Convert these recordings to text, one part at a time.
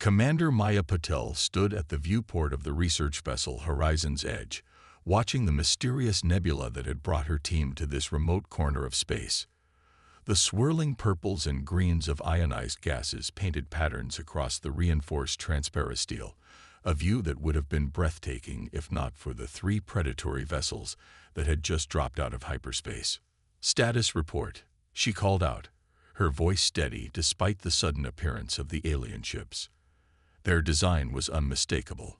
Commander Maya Patel stood at the viewport of the research vessel Horizon's Edge, watching the mysterious nebula that had brought her team to this remote corner of space. The swirling purples and greens of ionized gases painted patterns across the reinforced transparisteel, a view that would have been breathtaking if not for the 3 predatory vessels that had just dropped out of hyperspace. "Status report," she called out, her voice steady despite the sudden appearance of the alien ships. Their design was unmistakable.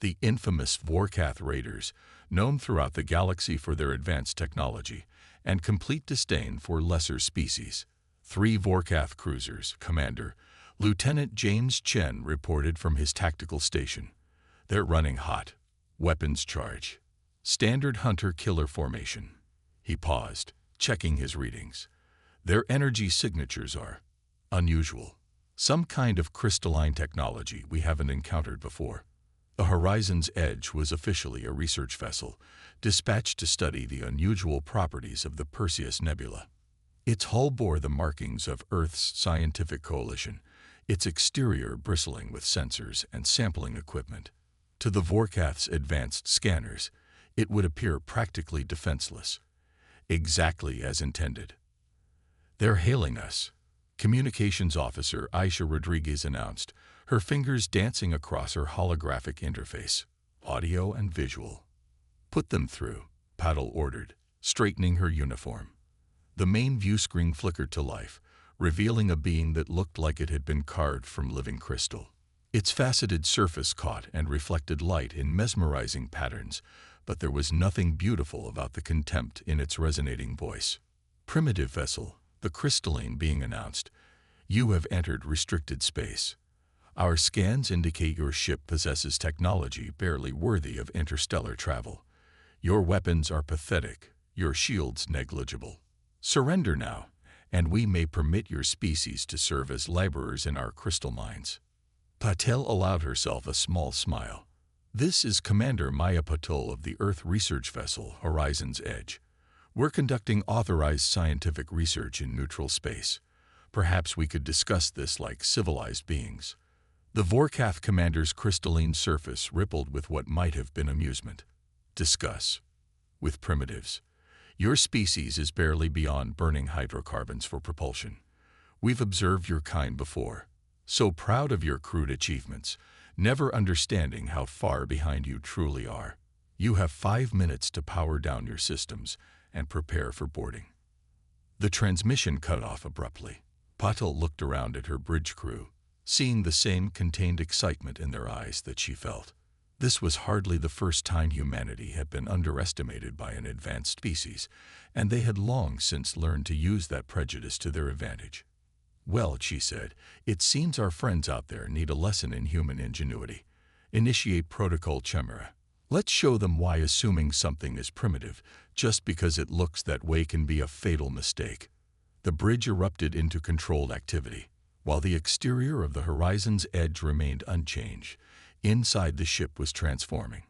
The infamous Vorkath raiders, known throughout the galaxy for their advanced technology and complete disdain for lesser species. 3 Vorkath cruisers, Commander. Lieutenant James Chen reported from his tactical station. "They're running hot. Weapons charge. Standard hunter-killer formation." He paused, checking his readings. "Their energy signatures are unusual. Some kind of crystalline technology we haven't encountered before." The Horizon's Edge was officially a research vessel, dispatched to study the unusual properties of the Perseus Nebula. Its hull bore the markings of Earth's scientific coalition, its exterior bristling with sensors and sampling equipment. To the Vorkath's advanced scanners, it would appear practically defenseless, exactly as intended. "They're hailing us," Communications Officer Aisha Rodriguez announced, her fingers dancing across her holographic interface, audio and visual. "Put them through," Patel ordered, straightening her uniform. The main view screen flickered to life, revealing a being that looked like it had been carved from living crystal. Its faceted surface caught and reflected light in mesmerizing patterns, but there was nothing beautiful about the contempt in its resonating voice. "Primitive vessel," the crystalline being announced. "You have entered restricted space. Our scans indicate your ship possesses technology barely worthy of interstellar travel. Your weapons are pathetic, your shields negligible. Surrender now, and we may permit your species to serve as laborers in our crystal mines." Patel allowed herself a small smile. "This is Commander Maya Patel of the Earth research vessel Horizon's Edge. We're conducting authorized scientific research in neutral space. Perhaps we could discuss this like civilized beings." The Vorkath commander's crystalline surface rippled with what might have been amusement. "Discuss. With primitives. Your species is barely beyond burning hydrocarbons for propulsion. We've observed your kind before. So proud of your crude achievements, never understanding how far behind you truly are. You have 5 minutes to power down your systems and prepare for boarding." The transmission cut off abruptly. Patel looked around at her bridge crew, seeing the same contained excitement in their eyes that she felt. This was hardly the first time humanity had been underestimated by an advanced species, and they had long since learned to use that prejudice to their advantage. "Well," she said, "it seems our friends out there need a lesson in human ingenuity. Initiate Protocol Chimera. Let's show them why assuming something is primitive just because it looks that way can be a fatal mistake." The bridge erupted into controlled activity. While the exterior of the Horizon's Edge remained unchanged, inside the ship was transforming.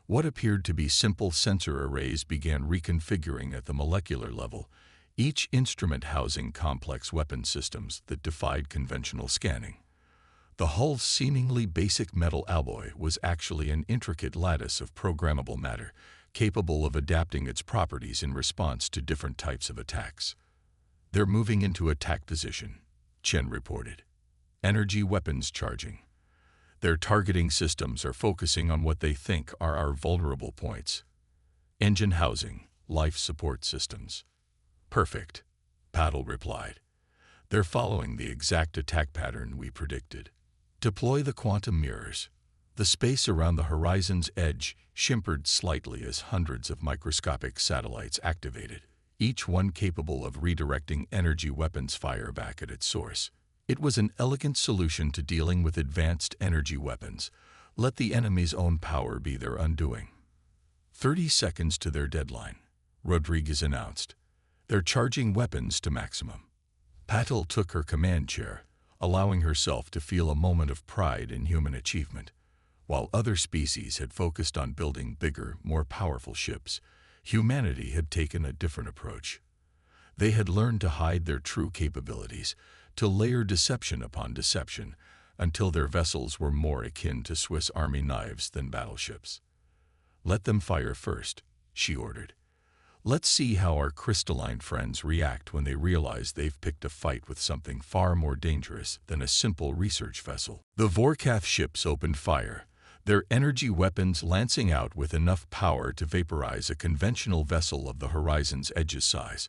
What appeared to be simple sensor arrays began reconfiguring at the molecular level, each instrument housing complex weapon systems that defied conventional scanning. The hull's seemingly basic metal alloy was actually an intricate lattice of programmable matter, capable of adapting its properties in response to different types of attacks. "They're moving into attack position," Chen reported. "Energy weapons charging. Their targeting systems are focusing on what they think are our vulnerable points. Engine housing, life support systems." "Perfect," Patel replied. "They're following the exact attack pattern we predicted. Deploy the quantum mirrors." The space around the Horizon's Edge shimmered slightly as hundreds of microscopic satellites activated, each one capable of redirecting energy weapons fire back at its source. It was an elegant solution to dealing with advanced energy weapons. Let the enemy's own power be their undoing. 30 seconds to their deadline, Rodriguez announced. "They're charging weapons to maximum." Patel took her command chair, allowing herself to feel a moment of pride in human achievement. While other species had focused on building bigger, more powerful ships, humanity had taken a different approach. They had learned to hide their true capabilities, to layer deception upon deception, until their vessels were more akin to Swiss Army knives than battleships. "Let them fire first," she ordered. "Let's see how our crystalline friends react when they realize they've picked a fight with something far more dangerous than a simple research vessel." The Vorkath ships opened fire, their energy weapons lancing out with enough power to vaporize a conventional vessel of the Horizon's Edge's size.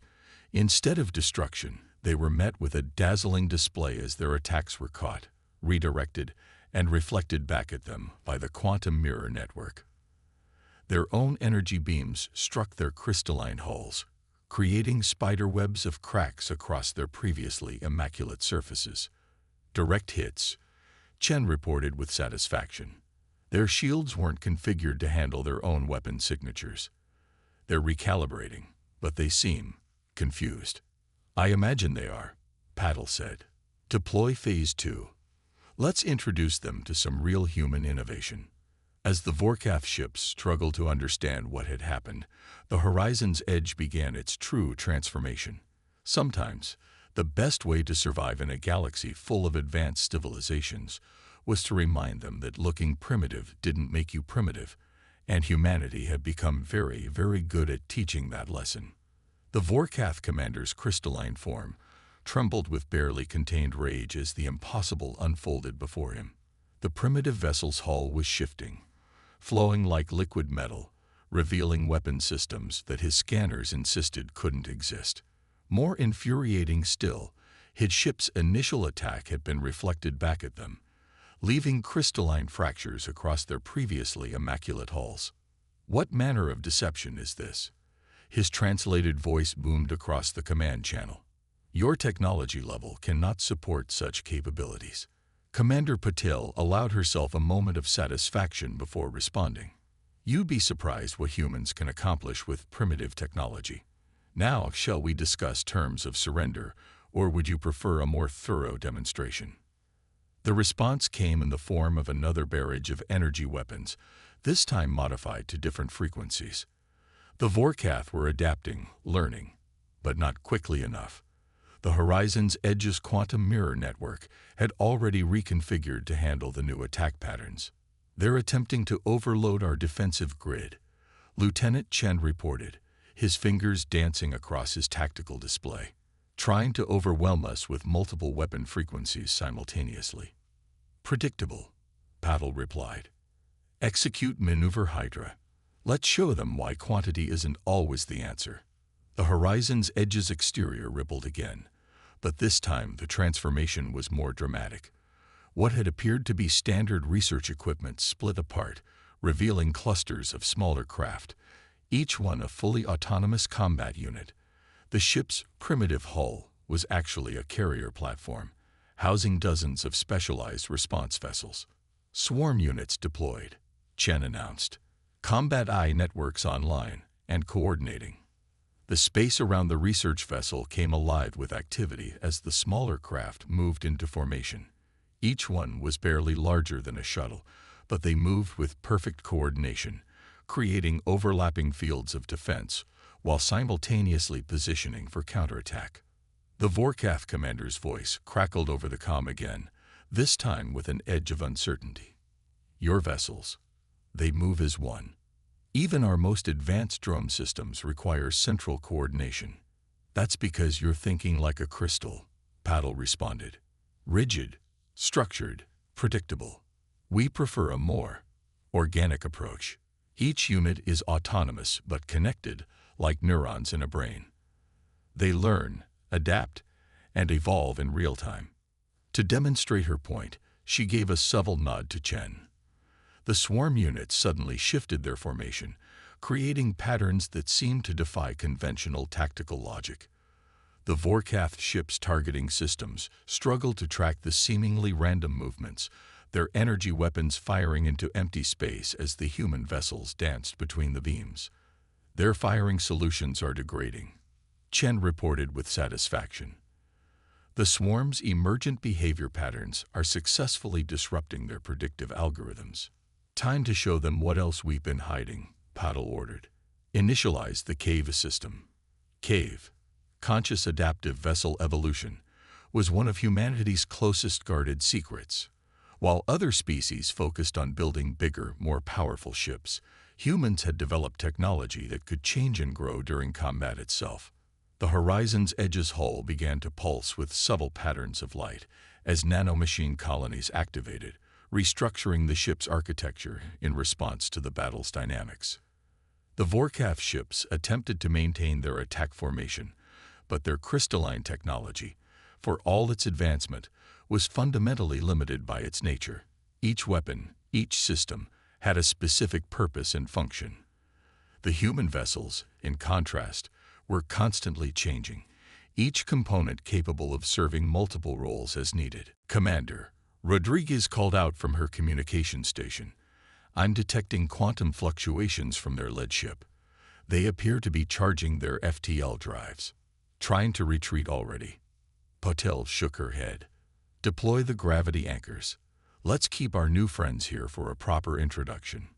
Instead of destruction, they were met with a dazzling display as their attacks were caught, redirected, and reflected back at them by the quantum mirror network. Their own energy beams struck their crystalline hulls, creating spiderwebs of cracks across their previously immaculate surfaces. "Direct hits," Chen reported with satisfaction. Their shields weren't configured to handle their own weapon signatures. "They're recalibrating, but they seem confused." "I imagine they are," Paddle said. "Deploy Phase 2. Let's introduce them to some real human innovation." As the Vorkath ships struggled to understand what had happened, the Horizon's Edge began its true transformation. Sometimes, the best way to survive in a galaxy full of advanced civilizations was to remind them that looking primitive didn't make you primitive, and humanity had become very, very good at teaching that lesson. The Vorkath commander's crystalline form trembled with barely contained rage as the impossible unfolded before him. The primitive vessel's hull was shifting, flowing like liquid metal, revealing weapon systems that his scanners insisted couldn't exist. More infuriating still, his ship's initial attack had been reflected back at them, leaving crystalline fractures across their previously immaculate hulls. "What manner of deception is this?" His translated voice boomed across the command channel. "Your technology level cannot support such capabilities." Commander Patel allowed herself a moment of satisfaction before responding. "You'd be surprised what humans can accomplish with primitive technology. Now, shall we discuss terms of surrender, or would you prefer a more thorough demonstration?" The response came in the form of another barrage of energy weapons, this time modified to different frequencies. The Vorkath were adapting, learning, but not quickly enough. The Horizon's Edge's quantum mirror network had already reconfigured to handle the new attack patterns. "They're attempting to overload our defensive grid," Lieutenant Chen reported, his fingers dancing across his tactical display, "trying to overwhelm us with multiple weapon frequencies simultaneously." "Predictable," Paddle replied. "Execute Maneuver Hydra. Let's show them why quantity isn't always the answer." The Horizon's Edge's exterior rippled again, but this time the transformation was more dramatic. What had appeared to be standard research equipment split apart, revealing clusters of smaller craft, each one a fully autonomous combat unit. The ship's primitive hull was actually a carrier platform, housing dozens of specialized response vessels. "Swarm units deployed," Chen announced. "Combat Eye networks online and coordinating." The space around the research vessel came alive with activity as the smaller craft moved into formation. Each one was barely larger than a shuttle, but they moved with perfect coordination, creating overlapping fields of defense while simultaneously positioning for counterattack. The Vorkath commander's voice crackled over the comm again, this time with an edge of uncertainty. "Your vessels, they move as one. Even our most advanced drone systems require central coordination." "That's because you're thinking like a crystal," Paddle responded. "Rigid, structured, predictable. We prefer a more organic approach. Each unit is autonomous but connected, like neurons in a brain. They learn, adapt, and evolve in real time." To demonstrate her point, she gave a subtle nod to Chen. The swarm units suddenly shifted their formation, creating patterns that seemed to defy conventional tactical logic. The Vorkath ship's targeting systems struggled to track the seemingly random movements, their energy weapons firing into empty space as the human vessels danced between the beams. "Their firing solutions are degrading," Chen reported with satisfaction. "The swarm's emergent behavior patterns are successfully disrupting their predictive algorithms." "Time to show them what else we've been hiding," Paddle ordered. "Initialize the CAVE system." CAVE, Conscious Adaptive Vessel Evolution, was one of humanity's closest guarded secrets. While other species focused on building bigger, more powerful ships, humans had developed technology that could change and grow during combat itself. The Horizon's Edge's hull began to pulse with subtle patterns of light as nanomachine colonies activated, restructuring the ship's architecture in response to the battle's dynamics. The Vorkath ships attempted to maintain their attack formation, but their crystalline technology, for all its advancement, was fundamentally limited by its nature. Each weapon, each system, had a specific purpose and function. The human vessels, in contrast, were constantly changing, each component capable of serving multiple roles as needed. "Commander," Rodriguez called out from her communication station, "I'm detecting quantum fluctuations from their lead ship. They appear to be charging their FTL drives. Trying to retreat already." Patel shook her head. "Deploy the gravity anchors. Let's keep our new friends here for a proper introduction."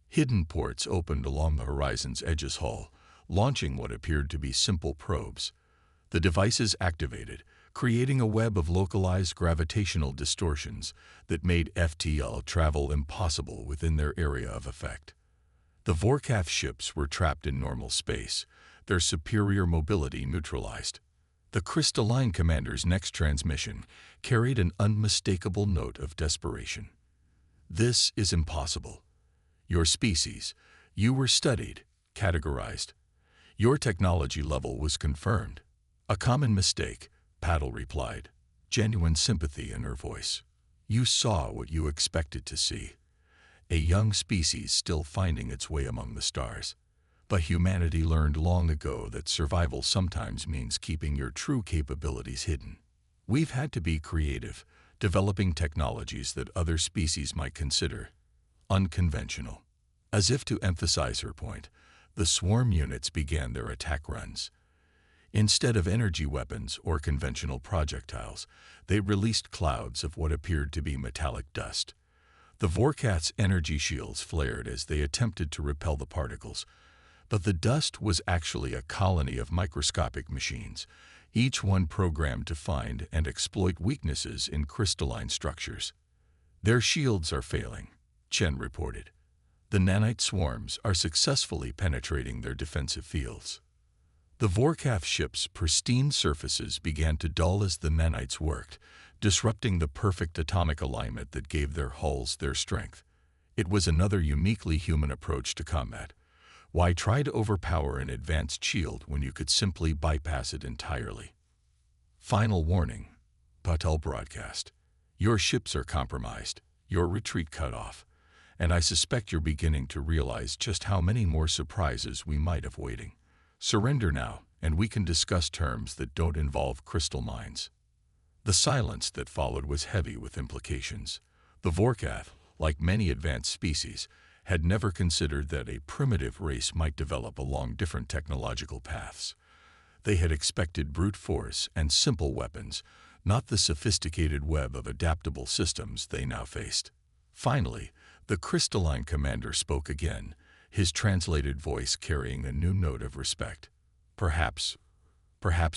Hidden ports opened along the Horizon's Edge's hull, launching what appeared to be simple probes. The devices activated, creating a web of localized gravitational distortions that made FTL travel impossible within their area of effect. The Vorkath ships were trapped in normal space, their superior mobility neutralized. The Crystalline Commander's next transmission carried an unmistakable note of desperation. "This is impossible. Your species, you were studied, categorized. Your technology level was confirmed." "A common mistake," Paddle replied, genuine sympathy in her voice. "You saw what you expected to see. A young species still finding its way among the stars. But humanity learned long ago that survival sometimes means keeping your true capabilities hidden. We've had to be creative, developing technologies that other species might consider unconventional." As if to emphasize her point, the swarm units began their attack runs. Instead of energy weapons or conventional projectiles, they released clouds of what appeared to be metallic dust. The Vorkath's energy shields flared as they attempted to repel the particles, but the dust was actually a colony of microscopic machines, each one programmed to find and exploit weaknesses in crystalline structures. "Their shields are failing," Chen reported. "The nanite swarms are successfully penetrating their defensive fields." The Vorkath ship's pristine surfaces began to dull as the nanites worked, disrupting the perfect atomic alignment that gave their hulls their strength. It was another uniquely human approach to combat. Why try to overpower an advanced shield when you could simply bypass it entirely? "Final warning," Patel broadcast. "Your ships are compromised, your retreat cut off, and I suspect you're beginning to realize just how many more surprises we might have waiting. Surrender now, and we can discuss terms that don't involve crystal mines." The silence that followed was heavy with implications. The Vorkath, like many advanced species, had never considered that a primitive race might develop along different technological paths. They had expected brute force and simple weapons, not the sophisticated web of adaptable systems they now faced. Finally, the Crystalline Commander spoke again, his translated voice carrying a new note of respect. Perhaps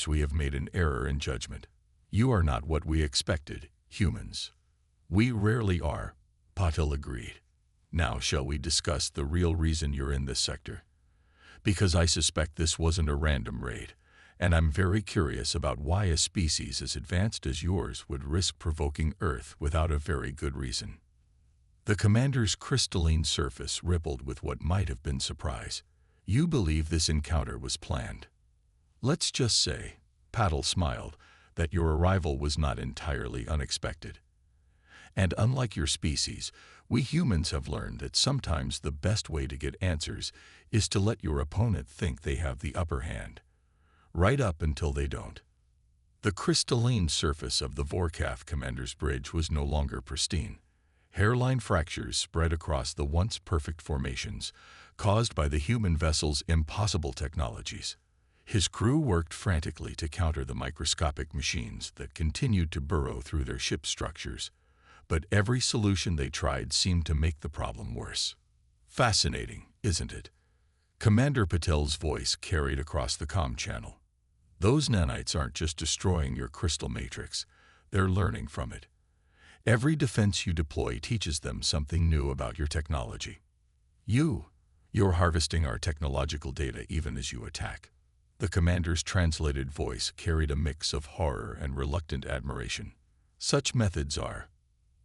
we have made an error in judgment. You are not what we expected, humans." "We rarely are," Patil agreed. "Now shall we discuss the real reason you're in this sector? Because I suspect this wasn't a random raid, and I'm very curious about why a species as advanced as yours would risk provoking Earth without a very good reason." The commander's crystalline surface rippled with what might have been surprise. "You believe this encounter was planned. Let's just say," Paddle smiled, "that your arrival was not entirely unexpected. And unlike your species, we humans have learned that sometimes the best way to get answers is to let your opponent think they have the upper hand, right up until they don't." The crystalline surface of the Vorkath Commander's bridge was no longer pristine. Hairline fractures spread across the once perfect formations, caused by the human vessel's impossible technologies. His crew worked frantically to counter the microscopic machines that continued to burrow through their ship's structures, but every solution they tried seemed to make the problem worse. "Fascinating, isn't it?" Commander Patel's voice carried across the comm channel. "Those nanites aren't just destroying your crystal matrix, they're learning from it. Every defense you deploy teaches them something new about your technology. You're harvesting our technological data even as you attack. The commander's translated voice carried a mix of horror and reluctant admiration. Such methods are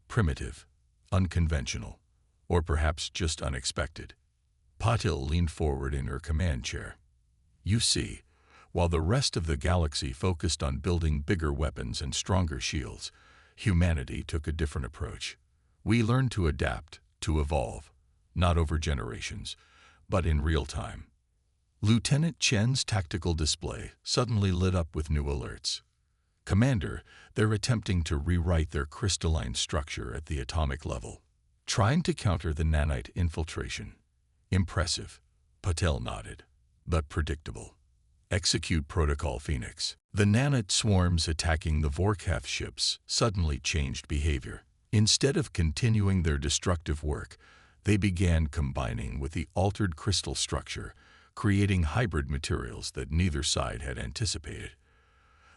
primitive, unconventional, or perhaps just unexpected. Patil leaned forward in her command chair. You see, while the rest of the galaxy focused on building bigger weapons and stronger shields, humanity took a different approach. We learned to adapt, to evolve, not over generations, but in real time. Lieutenant Chen's tactical display suddenly lit up with new alerts. Commander, they're attempting to rewrite their crystalline structure at the atomic level, trying to counter the nanite infiltration. Impressive, Patel nodded, but predictable. Execute Protocol Phoenix. The nanite swarms attacking the Vorkath ships suddenly changed behavior. Instead of continuing their destructive work, they began combining with the altered crystal structure, creating hybrid materials that neither side had anticipated.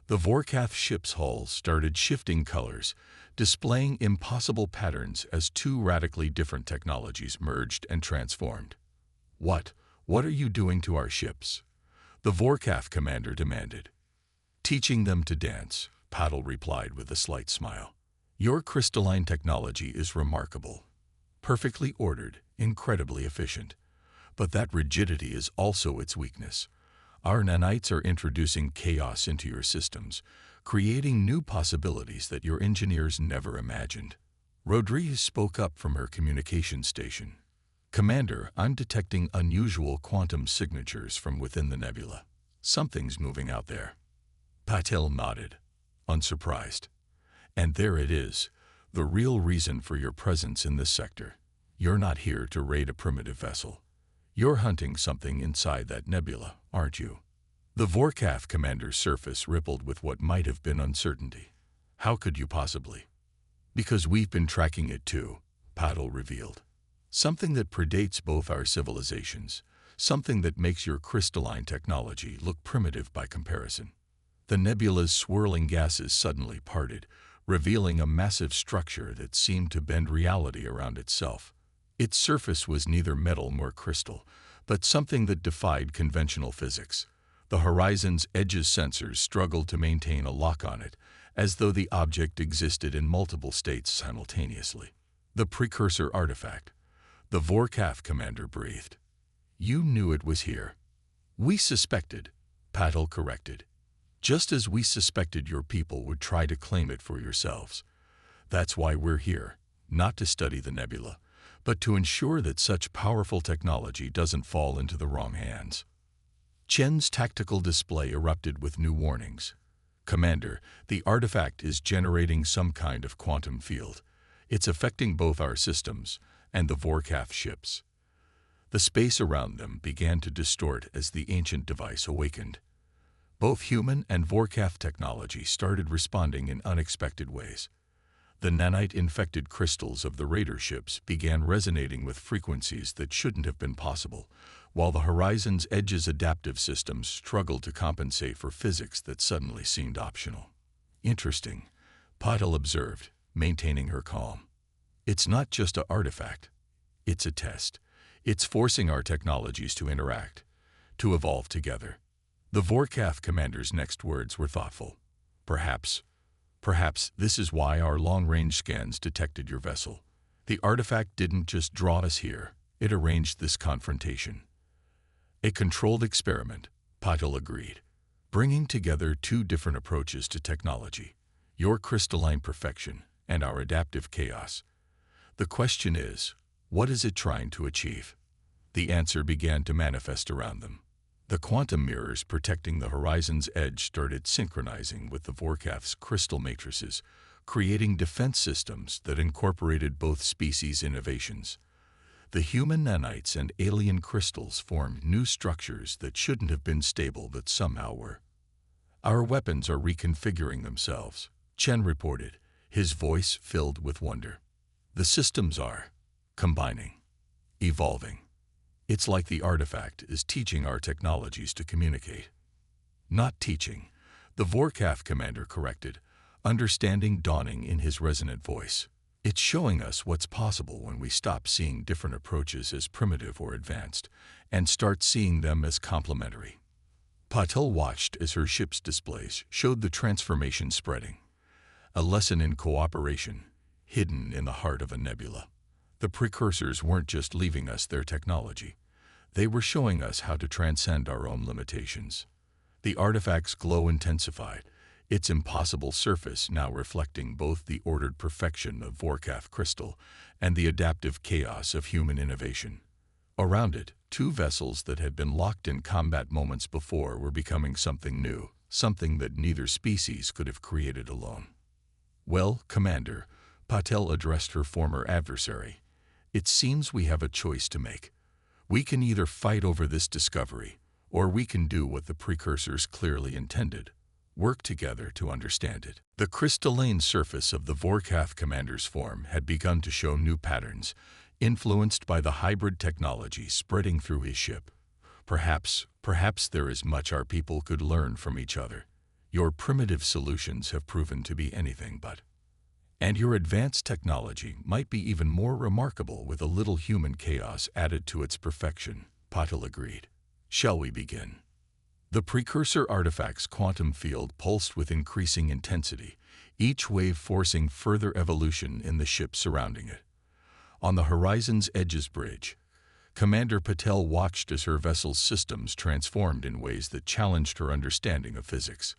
The Vorkath ship's hulls started shifting colors, displaying impossible patterns as two radically different technologies merged and transformed. What are you doing to our ships? The Vorkath commander demanded. Teaching them to dance, Patil replied with a slight smile. Your crystalline technology is remarkable. Perfectly ordered, incredibly efficient. But that rigidity is also its weakness. Our nanites are introducing chaos into your systems, creating new possibilities that your engineers never imagined. Rodriguez spoke up from her communication station. Commander, I'm detecting unusual quantum signatures from within the nebula. Something's moving out there. Patil nodded, unsurprised. And there it is, the real reason for your presence in this sector. You're not here to raid a primitive vessel. You're hunting something inside that nebula, aren't you? The Vorkath commander's surface rippled with what might have been uncertainty. How could you possibly? Because we've been tracking it too, Patil revealed. Something that predates both our civilizations, something that makes your crystalline technology look primitive by comparison. The nebula's swirling gases suddenly parted, revealing a massive structure that seemed to bend reality around itself. Its surface was neither metal nor crystal, but something that defied conventional physics. The horizon's edge's sensors struggled to maintain a lock on it, as though the object existed in multiple states simultaneously. The precursor artifact. The Vorkath commander breathed. You knew it was here. We suspected, Patil corrected. Just as we suspected your people would try to claim it for yourselves. That's why we're here, not to study the nebula, but to ensure that such powerful technology doesn't fall into the wrong hands. Chen's tactical display erupted with new warnings. Commander, the artifact is generating some kind of quantum field. It's affecting both our systems and the Vorkath ships. The space around them began to distort as the ancient device awakened. Both human and Vorkath technology started responding in unexpected ways. The nanite-infected crystals of the raider ships began resonating with frequencies that shouldn't have been possible, while the Horizon's Edge's adaptive systems struggled to compensate for physics that suddenly seemed optional. Interesting, Patil observed, maintaining her calm. It's not just an artifact. It's a test. It's forcing our technologies to interact, to evolve together. The Vorkath commander's next words were thoughtful. Perhaps this is why our long-range scans detected your vessel. The artifact didn't just draw us here, it arranged this confrontation. A controlled experiment, Patil agreed, bringing together two different approaches to technology, your crystalline perfection and our adaptive chaos. The question is, what is it trying to achieve? The answer began to manifest around them. The quantum mirrors protecting the Horizon's Edge started synchronizing with the Vorkath's crystal matrices, creating defense systems that incorporated both species' innovations. The human nanites and alien crystals formed new structures that shouldn't have been stable but somehow were. Our weapons are reconfiguring themselves, Chen reported, his voice filled with wonder. The systems are combining, evolving. It's like the artifact is teaching our technologies to communicate. Not teaching, the Vorkath commander corrected, understanding dawning in his resonant voice. It's showing us what's possible when we stop seeing different approaches as primitive or advanced and start seeing them as complementary. Patel watched as her ship's displays showed the transformation spreading, a lesson in cooperation, hidden in the heart of a nebula. The precursors weren't just leaving us their technology. They were showing us how to transcend our own limitations. The artifact's glow intensified, its impossible surface now reflecting both the ordered perfection of Vorkath crystal and the adaptive chaos of human innovation. Around it, two vessels that had been locked in combat moments before were becoming something new, something that neither species could have created alone. "Well, Commander," Patel addressed her former adversary, "it seems we have a choice to make. We can either fight over this discovery, or we can do what the precursors clearly intended, work together to understand it." The crystalline surface of the Vorkath commander's form had begun to show new patterns, influenced by the hybrid technology spreading through his ship. Perhaps there is much our people could learn from each other. Your primitive solutions have proven to be anything but. And your advanced technology might be even more remarkable with a little human chaos added to its perfection, Patel agreed. Shall we begin? The precursor artifact's quantum field pulsed with increasing intensity, each wave forcing further evolution in the ship surrounding it. On the horizon's edge's bridge, Commander Patel watched as her vessel's systems transformed in ways that challenged her understanding of physics.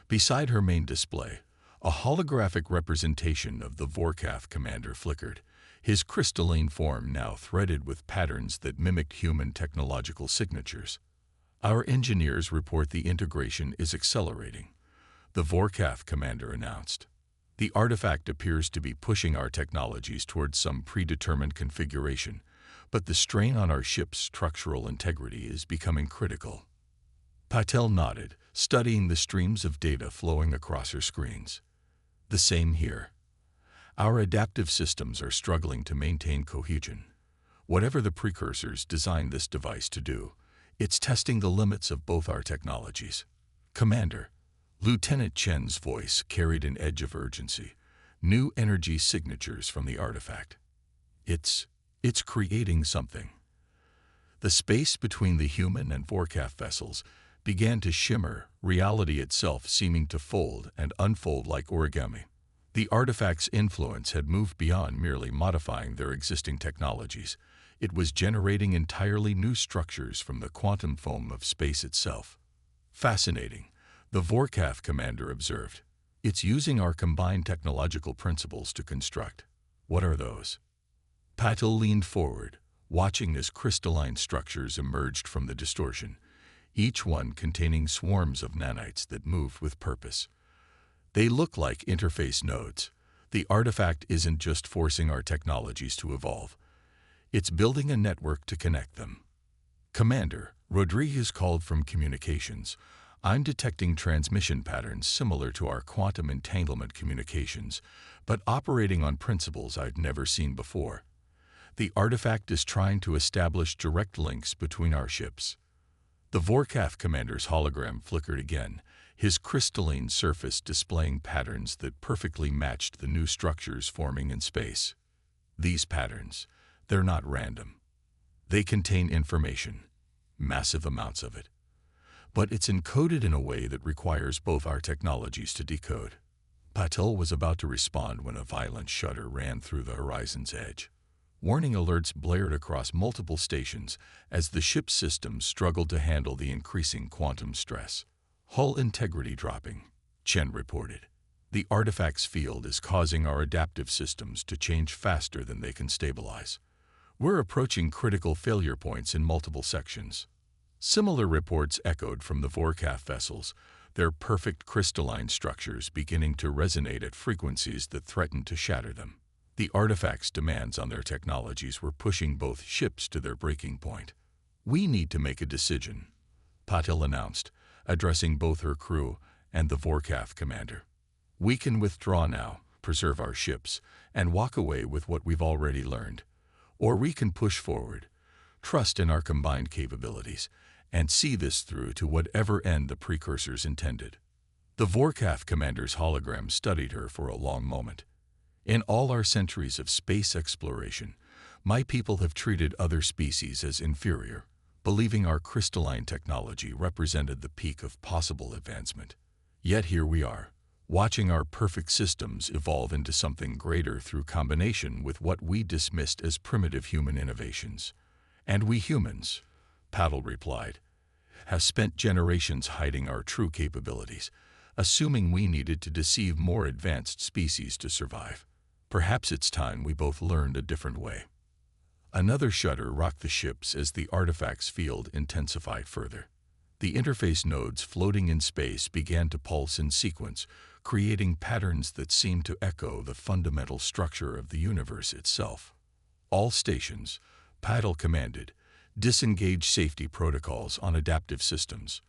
Beside her main display, a holographic representation of the Vorkath commander flickered, his crystalline form now threaded with patterns that mimicked human technological signatures. "Our engineers report the integration is accelerating," the Vorkath commander announced. "The artifact appears to be pushing our technologies towards some predetermined configuration, but the strain on our ship's structural integrity is becoming critical." Patel nodded, studying the streams of data flowing across her screens. "The same here. Our adaptive systems are struggling to maintain cohesion. Whatever the precursors designed this device to do, it's testing the limits of both our technologies." "Commander," Lieutenant Chen's voice carried an edge of urgency, "new energy signatures from the artifact. It's creating something." The space between the human and Vorkath vessels began to shimmer, reality itself seeming to fold and unfold like origami. The artifact's influence had moved beyond merely modifying their existing technologies. It was generating entirely new structures from the quantum foam of space itself. "Fascinating," the Vorkath commander observed. "It's using our combined technological principles to construct." "What are those?" Patel leaned forward, watching as crystalline structures emerged from the distortion, each one containing swarms of nanites that moved with purpose. "They look like interface nodes. The artifact isn't just forcing our technologies to evolve. It's building a network to connect them." "Commander," Rodriguez called from communications, "I'm detecting transmission patterns similar to our quantum entanglement communications, but operating on principles I've never seen before. The artifact is trying to establish direct links between our ships." The Vorkath commander's hologram flickered again, his crystalline surface displaying patterns that perfectly matched the new structures forming in space. "These patterns, they're not random. They contain information, massive amounts of it. But it's encoded in a way that requires both our technologies to decode." Patel was about to respond when a violent shudder ran through the horizon's edge. Warning alerts blared across multiple stations as the ship's systems struggled to handle the increasing quantum stress. "Hull integrity dropping," Chen reported. "The artifact's field is causing our adaptive systems to change faster than they can stabilize. We're approaching critical failure points in multiple sections." Similar reports echoed from the Vorkath vessels, their perfect crystalline structures beginning to resonate at frequencies that threatened to shatter them. The artifact's demands on their technologies were pushing both ships to their breaking point. "We need to make a decision," Patel announced, addressing both her crew and the Vorkath commander. "We can withdraw now, preserve our ships, and walk away with what we've already learned. Or we can push forward, trust in our combined capabilities, and see this through to whatever end the precursors intended." The Vorkath commander's hologram studied her for a long moment. In all our centuries of space exploration, my people have treated other species as inferior, believing our crystalline technology represented the peak of possible advancement. Yet here we are, watching our perfect systems evolve into something greater through combination with what we dismissed as primitive human innovations. And we humans, Paddle replied, have spent generations hiding our true capabilities, assuming we needed to deceive more advanced species to survive. Perhaps it's time we both learned a different way. Another shudder rocked the ships as the artifact's field intensified further. The interface nodes floating in space began to pulse in sequence, creating patterns that seemed to echo the fundamental structure of the universe itself. All stations, Paddle commanded, disengage safety protocols on adaptive systems.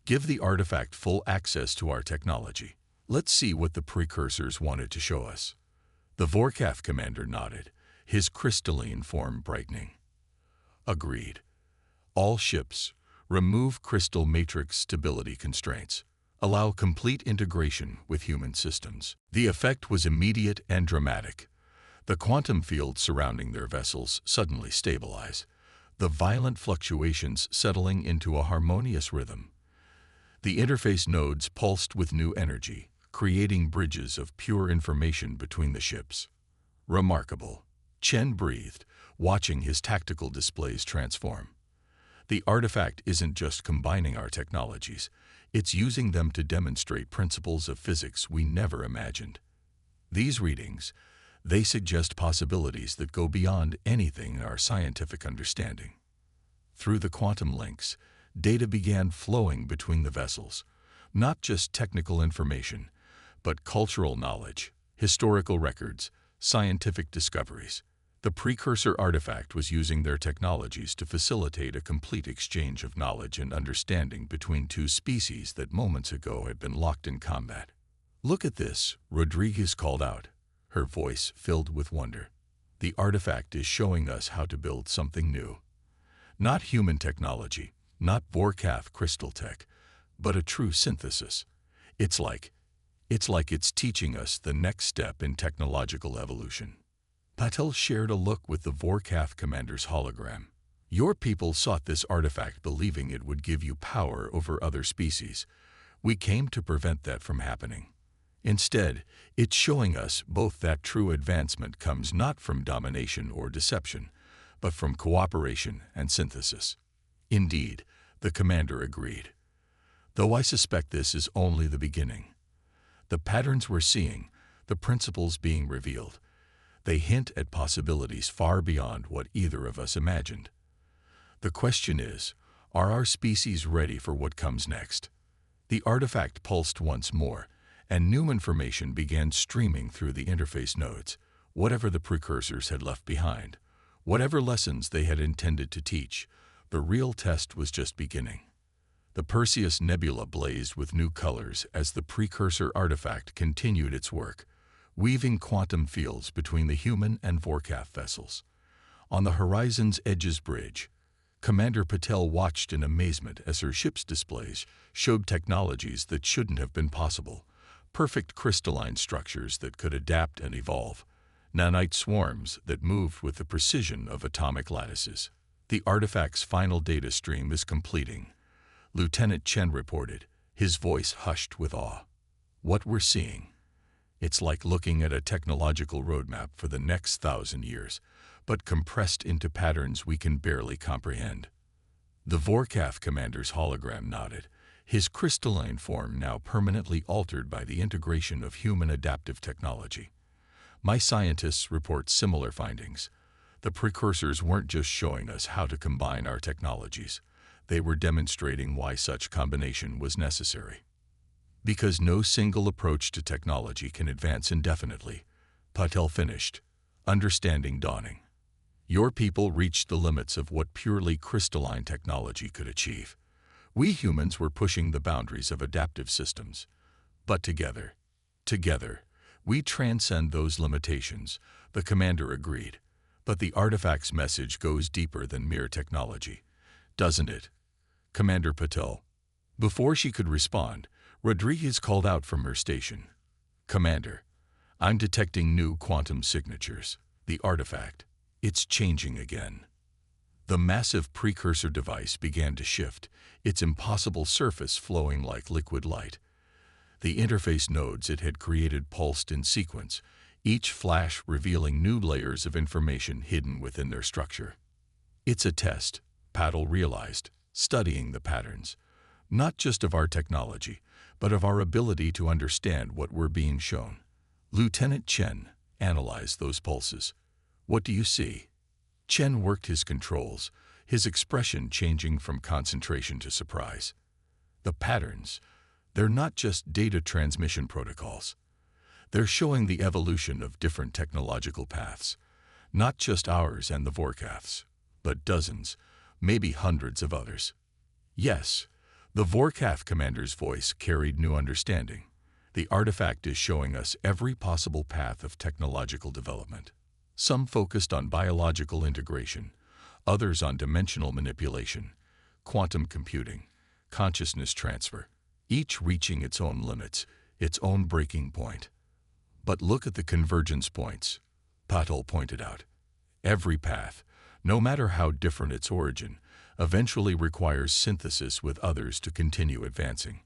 Give the artifact full access to our technology. Let's see what the precursors wanted to show us. The Vorkath commander nodded, his crystalline form brightening. Agreed. All ships, remove crystal matrix stability constraints. Allow complete integration with human systems. The effect was immediate and dramatic. The quantum field surrounding their vessels suddenly stabilized, the violent fluctuations settling into a harmonious rhythm. The interface nodes pulsed with new energy, creating bridges of pure information between the ships. Remarkable, Chen breathed, watching his tactical displays transform. The artifact isn't just combining our technologies, it's using them to demonstrate principles of physics we never imagined. These readings, they suggest possibilities that go beyond anything in our scientific understanding. Through the quantum links, data began flowing between the vessels, not just technical information, but cultural knowledge, historical records, scientific discoveries. The precursor artifact was using their technologies to facilitate a complete exchange of knowledge and understanding between two species that moments ago had been locked in combat. "Look at this," Rodriguez called out, her voice filled with wonder. "The artifact is showing us how to build something new. Not human technology, not Vorkath crystal tech, but a true synthesis. It's like it's teaching us the next step in technological evolution." Patel shared a look with the Vorkath commander's hologram. "Your people sought this artifact believing it would give you power over other species. We came to prevent that from happening. Instead, it's showing us both that true advancement comes not from domination or deception, but from cooperation and synthesis." Indeed, the commander agreed. "Though I suspect this is only the beginning. The patterns we're seeing, the principles being revealed, they hint at possibilities far beyond what either of us imagined. The question is, are our species ready for what comes next?" The artifact pulsed once more, and new information began streaming through the interface nodes, whatever the precursors had left behind, whatever lessons they had intended to teach. The real test was just beginning. The Perseus Nebula blazed with new colors as the precursor artifact continued its work, weaving quantum fields between the human and Vorkath vessels. On the horizon's edge's bridge, Commander Patel watched in amazement as her ship's displays showed technologies that shouldn't have been possible, perfect crystalline structures that could adapt and evolve, nanite swarms that moved with the precision of atomic lattices. "The artifact's final data stream is completing," Lieutenant Chen reported, his voice hushed with awe. "What we're seeing, it's like looking at a technological roadmap for the next 1,000 years, but compressed into patterns we can barely comprehend." The Vorkath commander's hologram nodded, his crystalline form now permanently altered by the integration of human adaptive technology. "My scientists report similar findings. The precursors weren't just showing us how to combine our technologies. They were demonstrating why such combination was necessary. Because no single approach to technology can advance indefinitely," Patel finished, understanding dawning. "Your people reached the limits of what purely crystalline technology could achieve. We humans were pushing the boundaries of adaptive systems. But together, we transcend those limitations," the commander agreed. "But the artifact's message goes deeper than mere technology, doesn't it, Commander Patel?" Before she could respond, Rodriguez called out from her station, "Commander, I'm detecting new quantum signatures. The artifact. It's changing again. The massive precursor device began to shift, its impossible surface flowing like liquid light. The interface nodes it had created pulsed in sequence, each flash revealing new layers of information hidden within their structure. It's a test, Paddle realized, studying the patterns, not just of our technology, but of our ability to understand what we're being shown. Lieutenant Chen analyzed those pulses. What do you see? Chen worked his controls, his expression changing from concentration to surprise. The patterns, they're not just data transmission protocols. They're showing the evolution of different technological paths, not just ours and the Vorkath's, but dozens, maybe hundreds of others. Yes, the Vorkath commander's voice carried new understanding. The artifact is showing us every possible path of technological development. Some focused on biological integration, others on dimensional manipulation, quantum computing, consciousness transfer, each reaching its own limits, its own breaking point. But look at the convergence points, Patel pointed out. Every path, no matter how different its origin, eventually requires synthesis with others to continue advancing.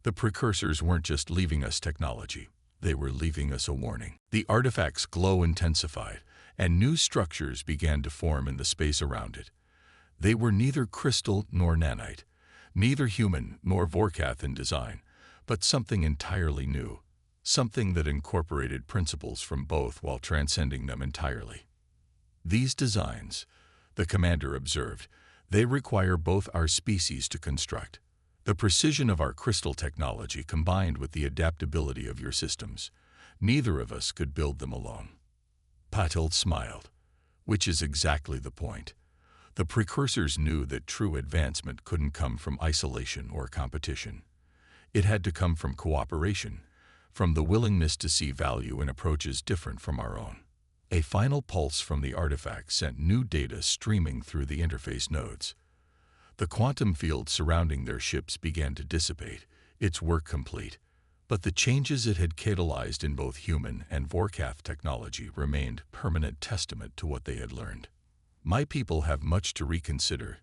The precursors weren't just leaving us technology, they were leaving us a warning. The artifact's glow intensified, and new structures began to form in the space around it. They were neither crystal nor nanite, neither human nor Vorkath in design, but something entirely new, something that incorporated principles from both while transcending them entirely. These designs, the commander observed, they require both our species to construct. The precision of our crystal technology combined with the adaptability of your systems. Neither of us could build them alone. Patel smiled, which is exactly the point. The precursors knew that true advancement couldn't come from isolation or competition. It had to come from cooperation, from the willingness to see value in approaches different from our own. A final pulse from the artifact sent new data streaming through the interface nodes. The quantum field surrounding their ships began to dissipate, its work complete, but the changes it had catalyzed in both human and Vorkath technology remained permanent testament to what they had learned. My people have much to reconsider,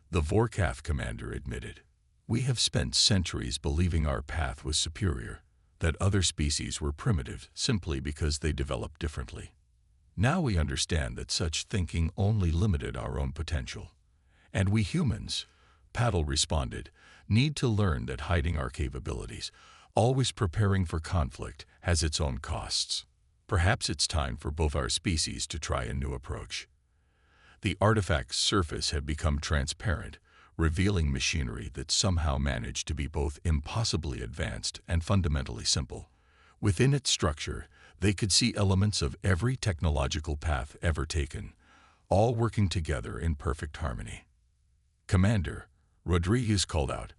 the Vorkath commander admitted. We have spent centuries believing our path was superior, that other species were primitive simply because they developed differently. Now we understand that such thinking only limited our own potential. And we humans, Paddle responded, need to learn that hiding our capabilities, always preparing for conflict, has its own costs. Perhaps it's time for both our species to try a new approach. The artifact's surface had become transparent, revealing machinery that somehow managed to be both impossibly advanced and fundamentally simple. Within its structure, they could see elements of every technological path ever taken, all working together in perfect harmony. Commander, Rodriguez called out,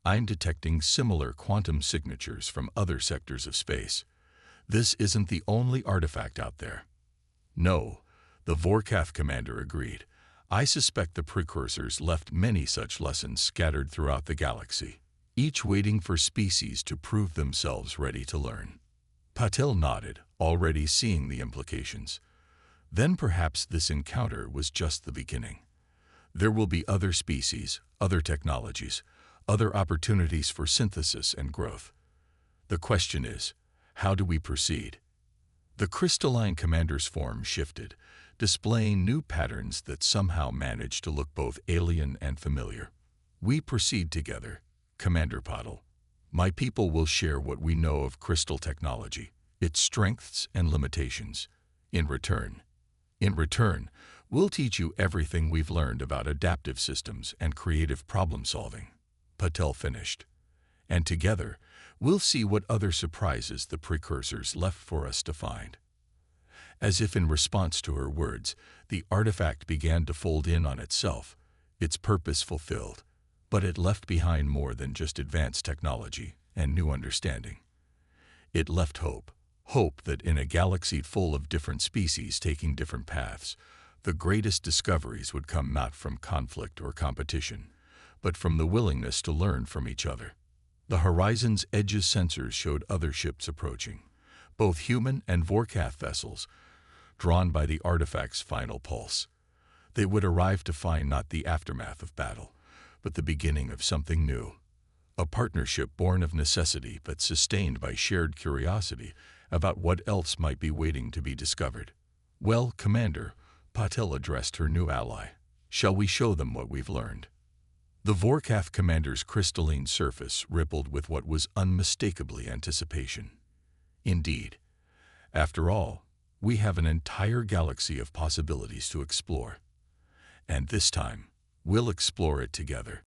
I'm detecting similar quantum signatures from other sectors of space. This isn't the only artifact out there. No, the Vorkath commander agreed. I suspect the precursors left many such lessons scattered throughout the galaxy, each waiting for species to prove themselves ready to learn. Patel nodded, already seeing the implications. Then perhaps this encounter was just the beginning. There will be other species, other technologies, other opportunities for synthesis and growth. The question is, how do we proceed? The crystalline commander's form shifted, displaying new patterns that somehow managed to look both alien and familiar. We proceed together, Commander Paddle. My people will share what we know of crystal technology, its strengths and limitations. In return, we'll teach you everything we've learned about adaptive systems and creative problem-solving, Patel finished. And together, we'll see what other surprises the precursors left for us to find. As if in response to her words, the artifact began to fold in on itself, its purpose fulfilled. But it left behind more than just advanced technology and new understanding. It left hope. Hope that in a galaxy full of different species taking different paths, the greatest discoveries would come not from conflict or competition, but from the willingness to learn from each other. The horizon's edge's sensors showed other ships approaching, both human and Vorkath vessels, drawn by the artifact's final pulse. They would arrive to find not the aftermath of battle, but the beginning of something new. A partnership born of necessity but sustained by shared curiosity about what else might be waiting to be discovered. "Well, Commander," Patel addressed her new ally, "shall we show them what we've learned?" The Vorkath commander's crystalline surface rippled with what was unmistakably anticipation. "Indeed. After all, we have an entire galaxy of possibilities to explore. And this time, we'll explore it together."